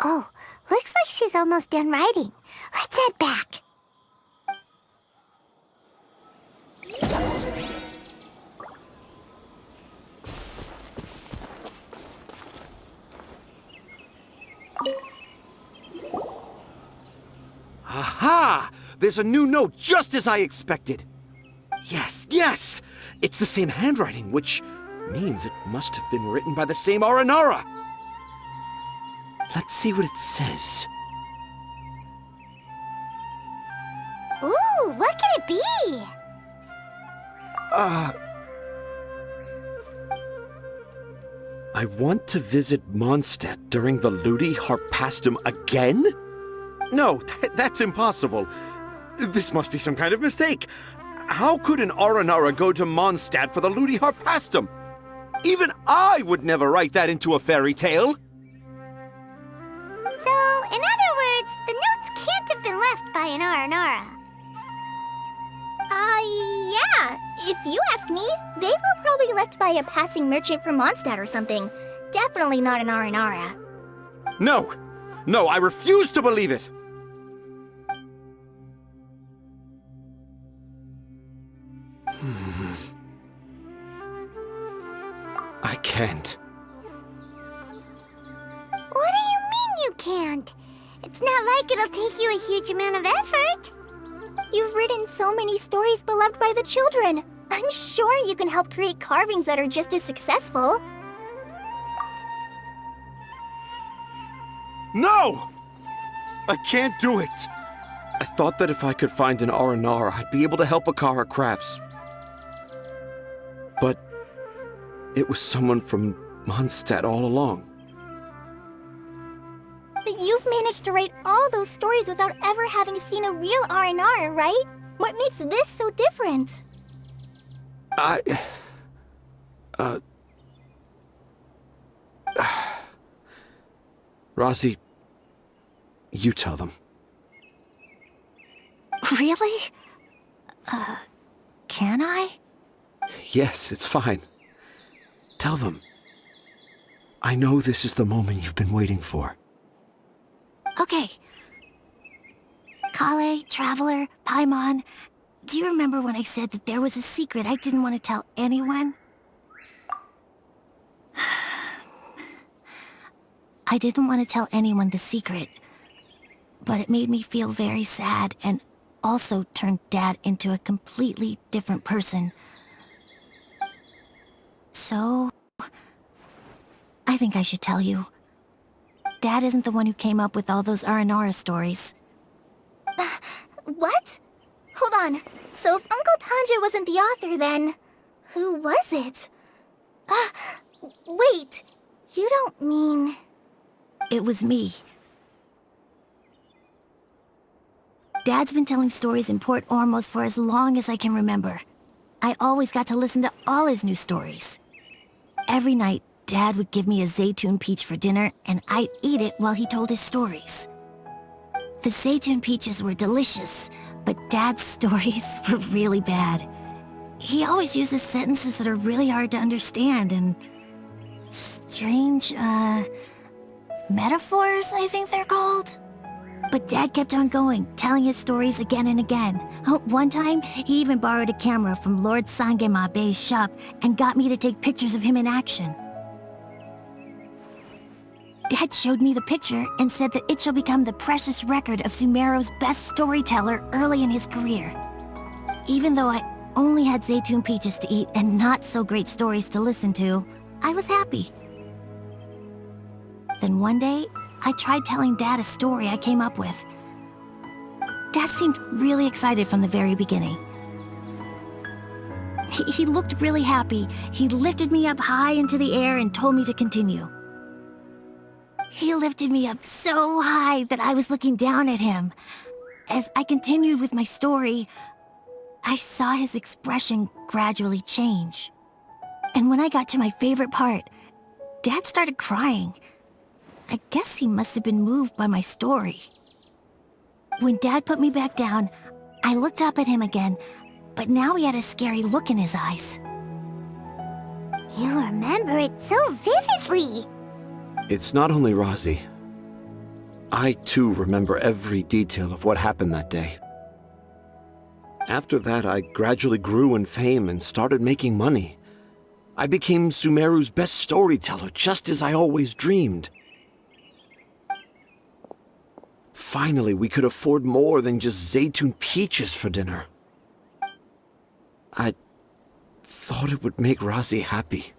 Oh, looks like she's almost done writing. Let's head back.
Aha! There's a new note just as I expected. Yes! It's the same handwriting, which means it must have been written by the same Aranara. Let's see what it says.
Ooh, what could it be?
I want to visit Mondstadt during the Ludi Harpastum again? No, that's impossible. This must be some kind of mistake. How could an Aranara go to Mondstadt for the Ludi Harpastum? Even I would never write that into a fairy tale.
So, in other words, the notes can't have been left by an Aranara. Yeah. If you ask me, they were probably left by a passing merchant from Mondstadt or something. Definitely not an Aranara.
No, I refuse to believe it. I can't.
What do you mean you can't? It's not like it'll take you a huge amount of effort. You've written so many stories beloved by the children. I'm sure you can help create carvings that are just as successful.
No! I can't do it! I thought that if I could find an R&R, I'd be able to help Akara Crafts. But it was someone from Mondstadt all along.
But you've managed to write all those stories without ever having seen a real R&R, right? What makes this so different?
Rosie, you tell them.
Really? Can I?
Yes, it's fine. Tell them. I know this is the moment you've been waiting for.
Okay. Kale, Traveler, Paimon, do you remember when I said that there was a secret I didn't want to tell anyone? I didn't want to tell anyone the secret, but it made me feel very sad and also turned Dad into a completely different person. So, I think I should tell you. Dad isn't the one who came up with all those Aranara stories.
What? Hold on. So if Uncle Tanja wasn't the author, then who was it? Wait. You don't mean...
It was me. Dad's been telling stories in Port Ormos for as long as I can remember. I always got to listen to all his new stories. Every night, Dad would give me a Zaytun peach for dinner, and I'd eat it while he told his stories. The Zaytun peaches were delicious, but Dad's stories were really bad. He always uses sentences that are really hard to understand, and strange, metaphors, I think they're called. But Dad kept on going, telling his stories again and again. One time, he even borrowed a camera from Lord Sangema Bey's shop and got me to take pictures of him in action. Dad showed me the picture and said that it shall become the precious record of Sumeru's best storyteller early in his career. Even though I only had Zaytun peaches to eat and not so great stories to listen to, I was happy. Then one day, I tried telling Dad a story I came up with. Dad seemed really excited from the very beginning. He looked really happy. He lifted me up high into the air and told me to continue. He lifted me up so high that I was looking down at him. As I continued with my story, I saw his expression gradually change. And when I got to my favorite part, Dad started crying. I guess he must have been moved by my story. When Dad put me back down, I looked up at him again, but now he had a scary look in his eyes.
You remember it so vividly.
It's not only Rosie. I, too, remember every detail of what happened that day. After that, I gradually grew in fame and started making money. I became Sumeru's best storyteller, just as I always dreamed. Finally, we could afford more than just Zaytun peaches for dinner. I thought it would make Rosie happy.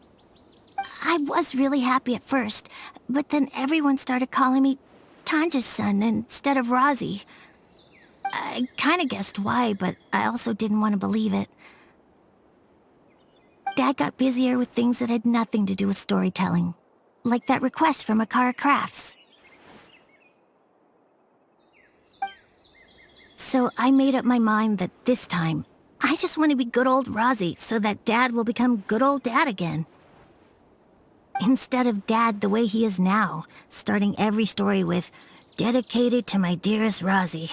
I was really happy at first, but then everyone started calling me Tanja's son instead of Rosie. I kinda guessed why, but I also didn't want to believe it. Dad got busier with things that had nothing to do with storytelling, like that request from Akara Crafts. So I made up my mind that this time, I just want to be good old Rosie so that Dad will become good old Dad again. Instead of Dad the way he is now, starting every story with, "Dedicated to my dearest Rosie."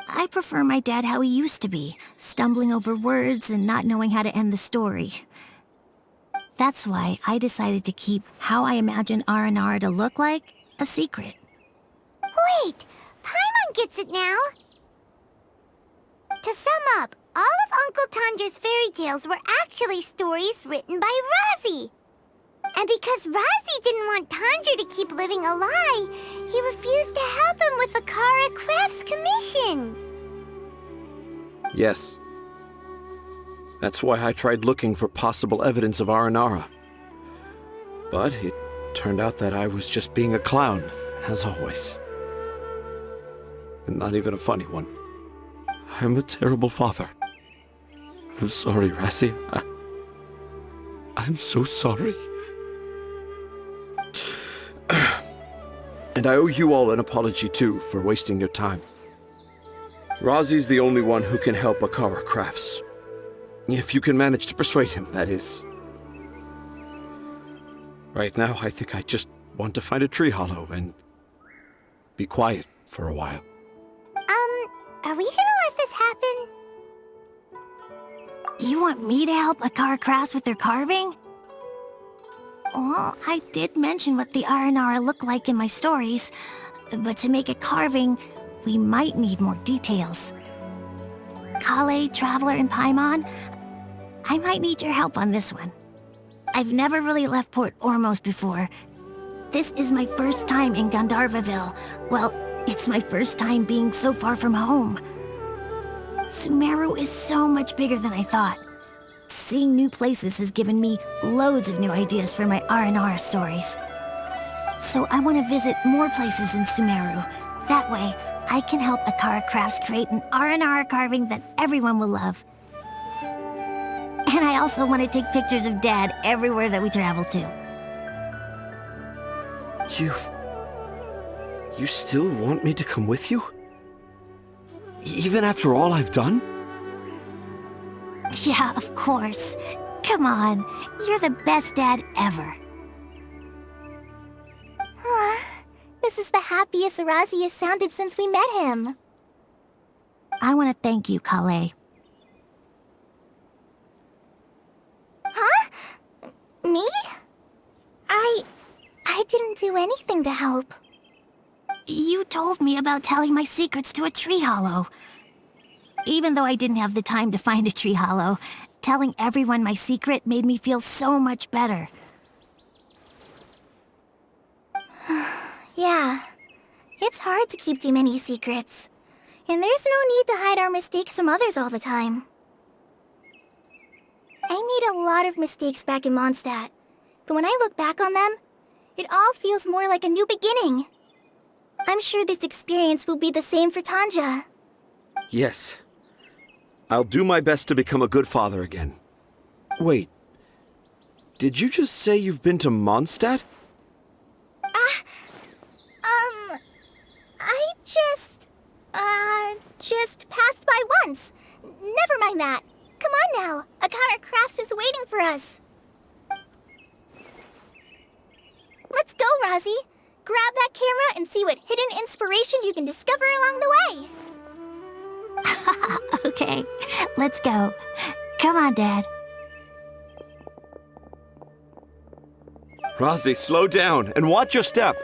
I prefer my dad how he used to be, stumbling over words and not knowing how to end the story. That's why I decided to keep how I imagine R&R to look like a secret.
Wait, Paimon gets it now. To sum up, all of Uncle Tanjir's fairy tales were actually stories written by Razi. And because Razi didn't want Tanjir to keep living a lie, he refused to help him with the Kara Crafts commission.
Yes. That's why I tried looking for possible evidence of Aranara. But it turned out that I was just being a clown, as always. And not even a funny one. I'm a terrible father. I'm sorry, Razi. I'm so sorry. And I owe you all an apology, too, for wasting your time. Razi's the only one who can help Akara Crafts. If you can manage to persuade him, that is. Right now, I think I just want to find a tree hollow and be quiet for a while.
Are we gonna let this happen?
You want me to help Akara Crafts with their carving? Well, I did mention what the Aranara look like in my stories, but to make a carving, we might need more details. Kale, Traveler, and Paimon, I might need your help on this one. I've never really left Port Ormos before. This is my first time in Gandharvaville. Well, it's my first time being so far from home. Sumeru is so much bigger than I thought. Seeing new places has given me loads of new ideas for my Aranara stories. So I want to visit more places in Sumeru. That way, I can help Akara Crafts create an Aranara carving that everyone will love. And I also want to take pictures of Dad everywhere that we travel to.
You still want me to come with you? Even after all I've done?
Yeah, of course. Come on, you're the best dad ever.
This is the happiest Razi has sounded since we met him.
I want to thank you, Kale.
Huh? Me? I didn't do anything to help.
You told me about telling my secrets to a tree hollow. Even though I didn't have the time to find a tree hollow, telling everyone my secret made me feel so much better.
Yeah, it's hard to keep too many secrets. And there's no need to hide our mistakes from others all the time. I made a lot of mistakes back in Mondstadt, but when I look back on them, it all feels more like a new beginning. I'm sure this experience will be the same for Tanja.
Yes. I'll do my best to become a good father again. Wait. Did you just say you've been to Mondstadt?
I just passed by once. Never mind that. Come on now. Akara Crafts is waiting for us. Let's go, Razi. Grab that camera and see what hidden inspiration you can discover along the way.
Okay, let's go. Come on, Dad.
Razi, slow down and watch your step.